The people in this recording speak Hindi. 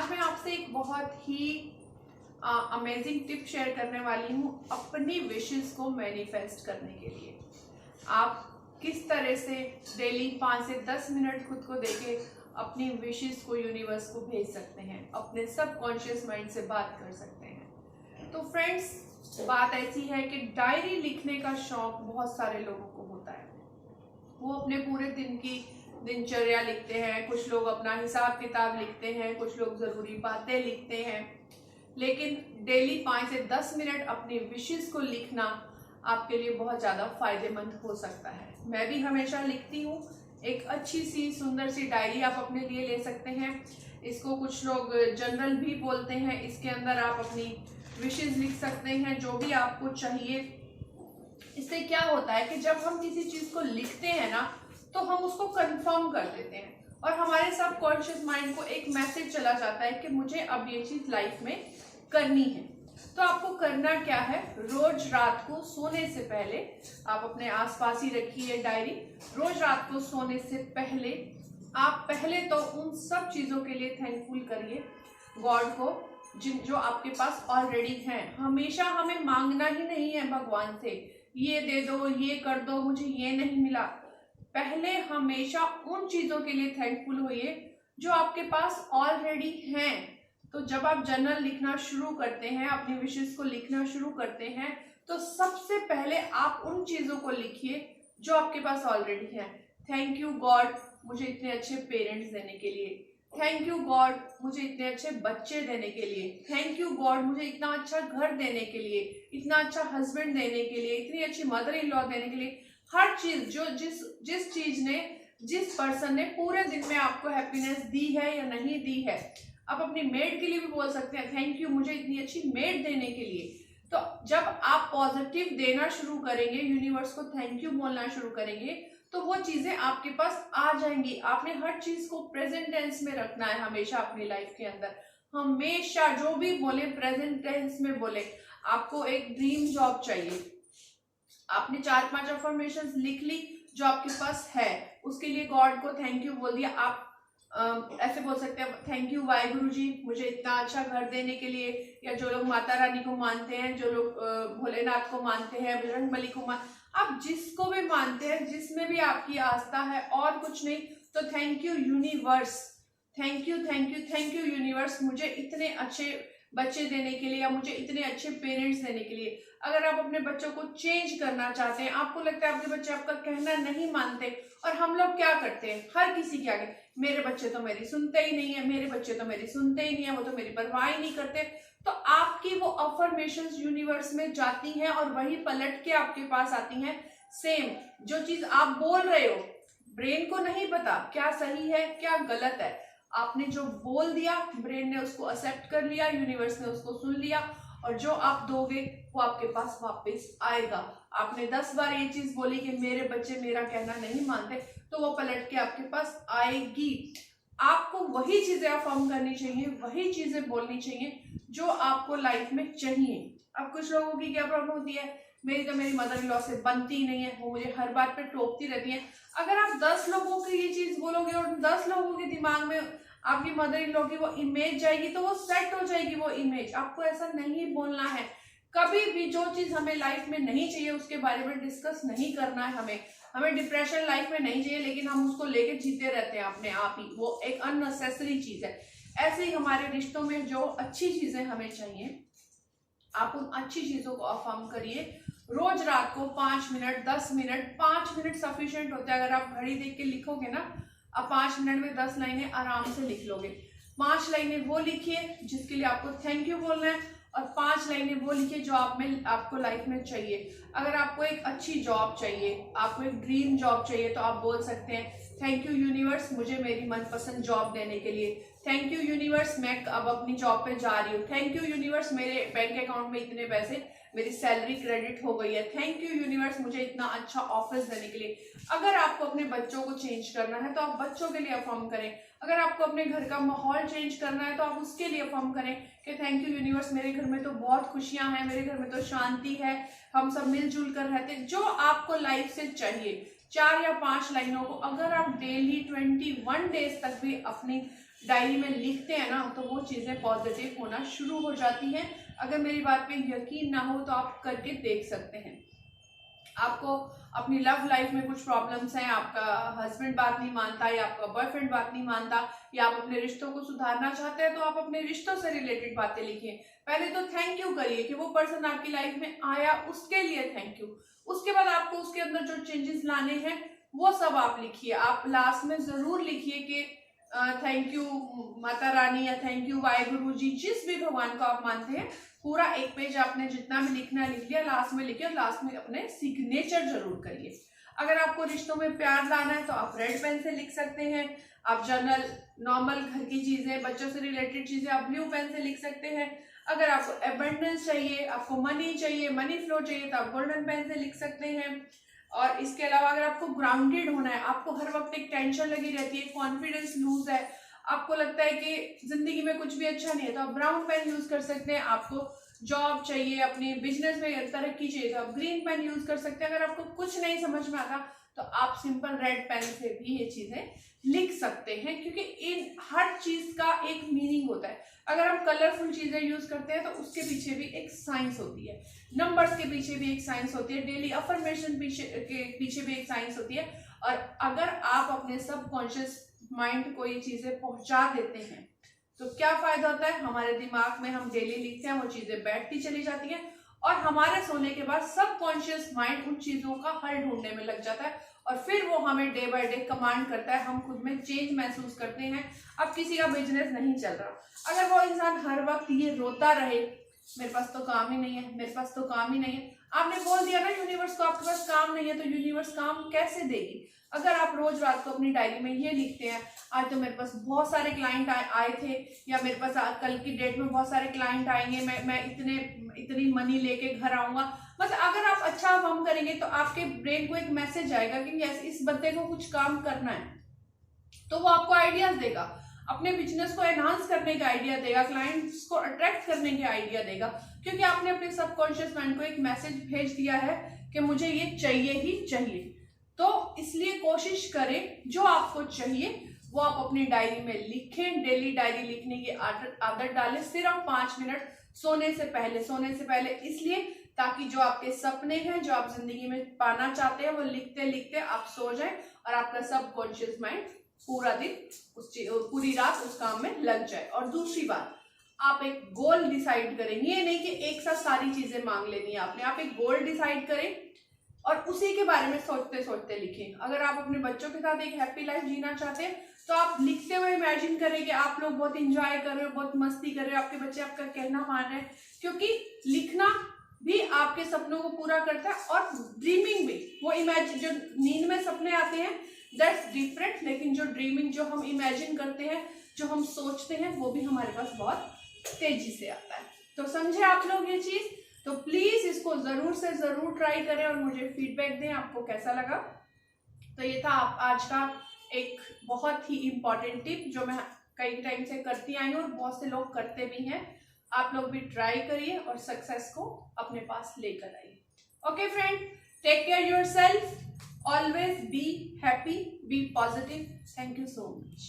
आज मैं आपसे एक बहुत ही अमेजिंग टिप शेयर करने वाली हूँ अपनी विशेस को मैनिफेस्ट करने के लिए। आप किस तरह से डेली 5 से 10 मिनट खुद को देके अपनी विशेस को यूनिवर्स को भेज सकते हैं, अपने सबकॉन्शियस माइंड से बात कर सकते हैं। तो फ्रेंड्स, बात ऐसी है कि डायरी लिखने का शौक बहुत सारे लोगों को होता है। वो अपने पूरे दिन की दिनचर्या लिखते हैं, कुछ लोग अपना हिसाब किताब लिखते हैं, कुछ लोग ज़रूरी बातें लिखते हैं, लेकिन डेली 5 से 10 मिनट अपनी विशेस को लिखना आपके लिए बहुत ज़्यादा फायदेमंद हो सकता है। मैं भी हमेशा लिखती हूँ। एक अच्छी सी सुंदर सी डायरी आप अपने लिए ले सकते हैं। इसको कुछ लोग जर्नल भी बोलते हैं। इसके अंदर आप अपनी विशेस लिख सकते हैं, जो भी आपको चाहिए। इससे क्या होता है कि जब हम किसी चीज़ को लिखते हैं ना, तो हम उसको कंफर्म कर देते हैं और हमारे सबकॉन्शियस माइंड को एक मैसेज चला जाता है कि मुझे अब ये चीज़ लाइफ में करनी है। तो आपको करना क्या है, रोज रात को सोने से पहले आप अपने आसपास ही रखिए डायरी। रोज रात को सोने से पहले आप पहले तो उन सब चीज़ों के लिए थैंकफुल करिए गॉड को जो आपके पास ऑलरेडी हैं। हमेशा हमें मांगना ही नहीं है भगवान से, ये दे दो, ये कर दो, मुझे ये नहीं मिला। पहले हमेशा उन चीज़ों के लिए थैंकफुल होइए जो आपके पास ऑलरेडी हैं। तो जब आप जर्नल लिखना शुरू करते हैं, अपनी विशेस को लिखना शुरू करते हैं, तो सबसे पहले आप उन चीज़ों को लिखिए जो आपके पास ऑलरेडी हैं। थैंक यू गॉड मुझे इतने अच्छे पेरेंट्स देने के लिए। थैंक यू गॉड मुझे इतने अच्छे बच्चे देने के लिए। थैंक यू गॉड मुझे इतना अच्छा घर देने के लिए, इतना अच्छा हस्बैंड देने के लिए, इतनी अच्छी मदर इन लॉ देने के लिए। हर चीज़ जो जिस चीज़ ने, जिस पर्सन ने पूरे दिन में आपको हैप्पीनेस दी है या नहीं दी है। आप अपनी मेड के लिए भी बोल सकते हैं, थैंक यू मुझे इतनी अच्छी मेड देने के लिए। तो जब आप पॉजिटिव देना शुरू करेंगे, यूनिवर्स को थैंक यू बोलना शुरू करेंगे, तो वो चीज़ें आपके पास आ जाएंगी। आपने हर चीज़ को प्रेजेंट टेंस में रखना है हमेशा अपनी लाइफ के अंदर। हमेशा जो भी बोले प्रेजेंट टेंस में बोले। आपको एक ड्रीम जॉब चाहिए, आपने 4-5 अफर्मेशंस लिख ली जो आपके पास है, उसके लिए गॉड को थैंक यू बोल दिया। आप ऐसे बोल सकते हैं, थैंक यू वाहिगुरु जी मुझे इतना अच्छा घर देने के लिए। या जो लोग माता रानी को मानते हैं, जो लोग भोलेनाथ को मानते हैं, बजरंगबली को आप जिसको भी मानते हैं, जिसमें भी आपकी आस्था है और कुछ नहीं, तो thank you universe, thank you thank you thank you universe मुझे इतने अच्छे बच्चे देने के लिए या मुझे इतने अच्छे पेरेंट्स देने के लिए। अगर आप अपने बच्चों को चेंज करना चाहते हैं, आपको लगता है आपके बच्चे आपका कहना नहीं मानते, और हम लोग क्या करते हैं हर किसी के आगे, मेरे बच्चे तो मेरी सुनते ही नहीं है, मेरे बच्चे तो मेरी सुनते ही नहीं है, वो तो मेरी परवाह ही नहीं करते। तो आपकी वो अफर्मेशंस यूनिवर्स में जाती हैं और वही पलट के आपके पास आती हैं। सेम जो चीज आप बोल रहे हो, ब्रेन को नहीं पता क्या सही है क्या गलत है। आपने जो बोल दिया, ब्रेन ने उसको एक्सेप्ट कर लिया, यूनिवर्स ने उसको सुन लिया, और जो आप दोगे वो आपके पास वापस आएगा। आपने 10 बार ये चीज बोली कि मेरे बच्चे मेरा कहना नहीं मानते, तो वो पलट के आपके पास आएगी। आपको वही चीजें अफर्म करनी चाहिए, वही चीजें बोलनी चाहिए जो आपको लाइफ में चाहिए। अब कुछ लोगों की क्या प्रॉब्लम होती है, मेरी मदर इन लॉ से बनती नहीं है, वो मुझे हर बात पे टोकती रहती है। अगर आप 10 लोगों की ये चीज बोलोगे और 10 लोगों के दिमाग में आपकी मदर इन लॉ की वो इमेज जाएगी, तो वो सेट हो जाएगी वो इमेज। आपको ऐसा नहीं बोलना है। कभी भी जो चीज हमें लाइफ में नहीं चाहिए उसके बारे में डिस्कस नहीं करना है। हमें डिप्रेशन लाइफ में नहीं चाहिए, लेकिन हम उसको लेके जीते रहते हैं अपने आप ही। वो एक अननेसेसरी चीज है। ऐसे ही हमारे रिश्तों में जो अच्छी चीजें हमें चाहिए, आप उन अच्छी चीजों को अफर्म करिए। रोज रात को 5 मिनट 10 मिनट, 5 मिनट सफिशिएंट होता है। अगर आप घड़ी देख के लिखोगे ना, आप 5 मिनट में 10 लाइनें आराम से लिख लोगे। 5 लाइनें वो लिखिए जिसके लिए आपको थैंक यू बोलना है, और 5 लाइनें वो लिखिए जो आपको लाइफ में चाहिए। अगर आपको एक अच्छी जॉब चाहिए, आपको एक ड्रीम जॉब चाहिए, तो आप बोल सकते हैं, थैंक यू यूनिवर्स मुझे मेरी मनपसंद जॉब देने के लिए। थैंक यू यूनिवर्स मैं अब अपनी जॉब पे जा रही हूँ। थैंक यू यूनिवर्स मेरे बैंक अकाउंट में इतने पैसे, मेरी सैलरी क्रेडिट हो गई है। थैंक यू यूनिवर्स मुझे इतना अच्छा ऑफिस देने के लिए। अगर आपको अपने बच्चों को चेंज करना है तो आप बच्चों के लिए अफर्म करें। अगर आपको अपने घर का माहौल चेंज करना है तो आप उसके लिए अफर्म करें कि थैंक यू यूनिवर्स मेरे घर में तो बहुत खुशियां हैं, मेरे घर में तो शांति है, हम सब मिलजुल कर रहते हैं। जो आपको लाइफ से चाहिए, 4 या 5 लाइनों को अगर आप डेली 21 डेज तक भी अपनी डायरी में लिखते हैं ना, तो वो चीज़ें पॉजिटिव होना शुरू हो जाती हैं। अगर मेरी बात पे यकीन ना हो तो आप करके देख सकते हैं। आपको अपनी लव लाइफ में कुछ प्रॉब्लम्स हैं, आपका हस्बैंड बात नहीं मानता या आपका बॉयफ्रेंड बात नहीं मानता, या आप अपने रिश्तों को सुधारना चाहते हैं, तो आप अपने रिश्तों से रिलेटेड बातें लिखिए। पहले तो थैंक यू करिए कि वो पर्सन आपकी लाइफ में आया, उसके लिए थैंक यू। उसके बाद आपको उसके अंदर जो चेंजेस लाने हैं वो सब आप लिखिए। आप लास्ट में जरूर लिखिए कि थैंक यू माता रानी या थैंक यू वाहेगुरु जी, जिस भी भगवान को आप मानते हैं। पूरा एक पेज आपने जितना भी लिखना है लिख लिया, लास्ट में लिखिए और लास्ट में अपने सिग्नेचर जरूर करिए। अगर आपको रिश्तों में प्यार लाना है तो आप रेड पेन से लिख सकते हैं। आप जर्नल नॉर्मल घर की चीजें, बच्चों से रिलेटेड चीजें आप ब्लू पेन से लिख सकते हैं। अगर आपको एबंडेंस चाहिए, आपको मनी चाहिए, मनी फ्लो चाहिए, तो आप गोल्डन पेन से लिख सकते हैं। और इसके अलावा अगर आपको ग्राउंडेड होना है, आपको हर वक्त एक टेंशन लगी रहती है, कॉन्फिडेंस लूज है, आपको लगता है कि जिंदगी में कुछ भी अच्छा नहीं है, तो आप ब्राउन पेन यूज कर सकते हैं। आपको जॉब चाहिए, अपनी बिजनेस में तरक्की चाहिए, तो आप ग्रीन पेन यूज कर सकते हैं। अगर आपको कुछ नहीं समझ में आता तो आप सिंपल रेड पेन से भी ये चीजें लिख सकते हैं, क्योंकि इन हर चीज का एक मीनिंग होता है। अगर हम कलरफुल चीजें यूज करते हैं तो उसके पीछे भी एक साइंस होती है, नंबर्स के पीछे भी एक साइंस होती है, डेली अफर्मेशन के पीछे भी एक साइंस होती है। और अगर आप अपने सबकॉन्शियस माइंड को ये चीजें पहुंचा देते हैं तो क्या फायदा होता है, हमारे दिमाग में हम डेली लिखते हैं, वो चीजें बैठती चली जाती हैं और हमारे सोने के बाद सबकॉन्शियस माइंड उन चीजों का हल ढूंढने में लग जाता है और फिर वो हमें डे बाय डे कमांड करता है। हम खुद में चेंज महसूस करते हैं। अब किसी का बिजनेस नहीं चल रहा, अगर वो इंसान हर वक्त ये रोता रहे मेरे पास तो काम ही नहीं है, मेरे पास तो काम ही नहीं है, आपने बोल दिया ना यूनिवर्स को आपके पास काम नहीं है, तो यूनिवर्स काम कैसे देगी। अगर आप रोज रात को अपनी डायरी में ये लिखते हैं, आज तो मेरे पास बहुत सारे क्लाइंट आए थे, या मेरे पास कल की डेट में बहुत सारे क्लाइंट आएंगे, मैं इतनी मनी लेके घर आऊंगा, मतलब अगर आप अच्छा काम करेंगे तो आपके ब्रेन को एक मैसेज आएगा कि यस इस बंदे को कुछ काम करना है, तो वो आपको आइडियाज देगा, अपने बिजनेस को एनहांस करने का आइडिया देगा, क्लाइंट्स को अट्रैक्ट करने के आइडिया देगा, क्योंकि आपने अपने सबकॉन्शियस माइंड को एक मैसेज भेज दिया है कि मुझे ये चाहिए ही चाहिए। तो इसलिए कोशिश करें जो आपको चाहिए वो आप अपनी डायरी में लिखें। डेली डायरी लिखने की आदत डालें, सिर्फ 5 मिनट सोने से पहले इसलिए ताकि जो आपके सपने हैं, जो आप जिंदगी में पाना चाहते हैं, वो लिखते लिखते आप सो जाएं और आपका सबकॉन्शियस माइंड पूरा दिन पूरी रात उस काम में लग जाए। और दूसरी बात, आप एक गोल डिसाइड करें, ये नहीं कि एक साथ सारी चीजें मांग लेनी है आपने, आप एक गोल डिसाइड करें और उसी के बारे में सोचते सोचते लिखें। अगर आप अपने बच्चों के साथ एक हैप्पी लाइफ जीना चाहते हैं तो आप लिखते हुए इमेजिन करें कि आप लोग बहुत इंजॉय कर रहे हो, बहुत मस्ती कर रहे हो, आपके बच्चे आपका कहना मान रहे हैं, क्योंकि लिखना भी आपके सपनों को पूरा करता है और ड्रीमिंग भी, वो इमेजिन जो नींद में सपने आते हैं दैट्स डिफरेंट, लेकिन जो ड्रीमिंग, जो हम इमेजिन करते हैं, जो हम सोचते हैं, वो भी हमारे पास बहुत तेजी से आता है। तो समझे आप लोग ये चीज, तो प्लीज इसको जरूर से जरूर ट्राई करें और मुझे फीडबैक दें आपको कैसा लगा। तो ये था आज का एक बहुत ही इंपॉर्टेंट टिप जो मैं कई टाइम से करती आई हूँ और बहुत से लोग करते भी हैं। आप लोग भी ट्राई करिए और सक्सेस को अपने पास लेकर आइए। Okay friend, take care yourself, always be happy, be positive. Thank you so much.